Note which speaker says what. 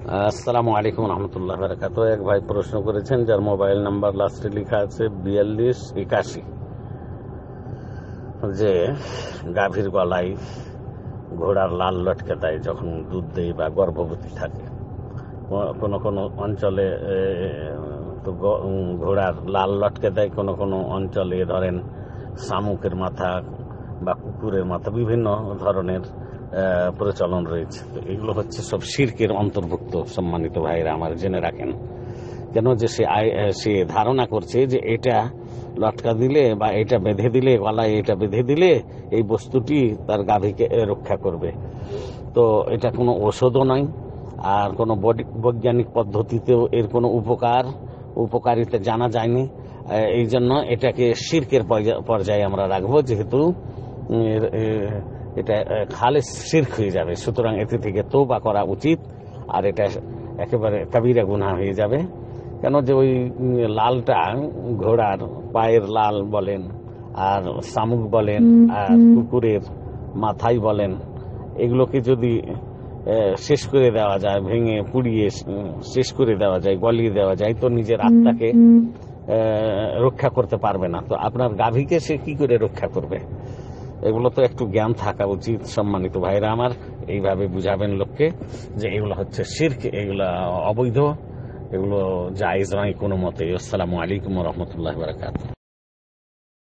Speaker 1: আসসালামু আলাইকুম রহমতুল্লাহ বারাকাতু। এক ভাই প্রশ্ন করেছেন যার মোবাইল নাম্বার লাস্টে লেখা আছে 4281, যে গাভীর গলায় ঘোড়ার লাল লটকে দেয় যখন দুধ দেয় বা গর্ভবতী থাকে। কোনো কোনো অঞ্চলে তো ঘোড়ার লাল লটকে দেয়, কোনো কোনো অঞ্চলে ধরেন শামুকের মাথা বা কুকুরের মাথা, বিভিন্ন ধরনের প্রচলন রয়েছে। তো এগুলো হচ্ছে সব শিরকের অন্তর্ভুক্ত। সম্মানিত ভাইরা আমার জেনে রাখেন, কেন যে সে ধারণা করছে যে এটা লটকা দিলে বা এটা বেঁধে দিলে, গলায় এটা বেঁধে দিলে এই বস্তুটি তার গাভীকে রক্ষা করবে। তো এটা কোনো ওষুধও নয়, আর কোনো বৈজ্ঞানিক পদ্ধতিতেও এর কোনো উপকারিতা জানা যায়নি। এই জন্য এটাকে শিরকের পর্যায়ে আমরা রাখবো, যেহেতু এটা খালেস শিরক হয়ে যাবে। সুতরাং এতে থেকে তওবা করা উচিত, আর এটা একেবারে কাবিরা গুনাহ হয়ে যাবে। কেন যে ওই লালটা ঘোড়ার পায়ের লাল বলেন, আর শামুক বলেন, আর কুকুরের মাথায় বলেন, এগুলোকে যদি শেষ করে দেওয়া যায়, ভেঙে পুড়িয়ে শেষ করে দেওয়া যায়, গলিয়ে দেওয়া যায়, তো নিজের আত্মাকে রক্ষা করতে পারবে না। তো আপনার গাভীকে সে কি করে রক্ষা করবে? এগুলো তো একটু জ্ঞান থাকা উচিত। সম্মানিত ভাইরা আমার, এইভাবে বুঝাবেন লোককে যে এগুলো হচ্ছে শিরক, এগুলো অবৈধ, এগুলো জায়েজ নয় কোনো মতে। আসসালামু আলাইকুম রহমতুল্লাহ বারাকাতুহু।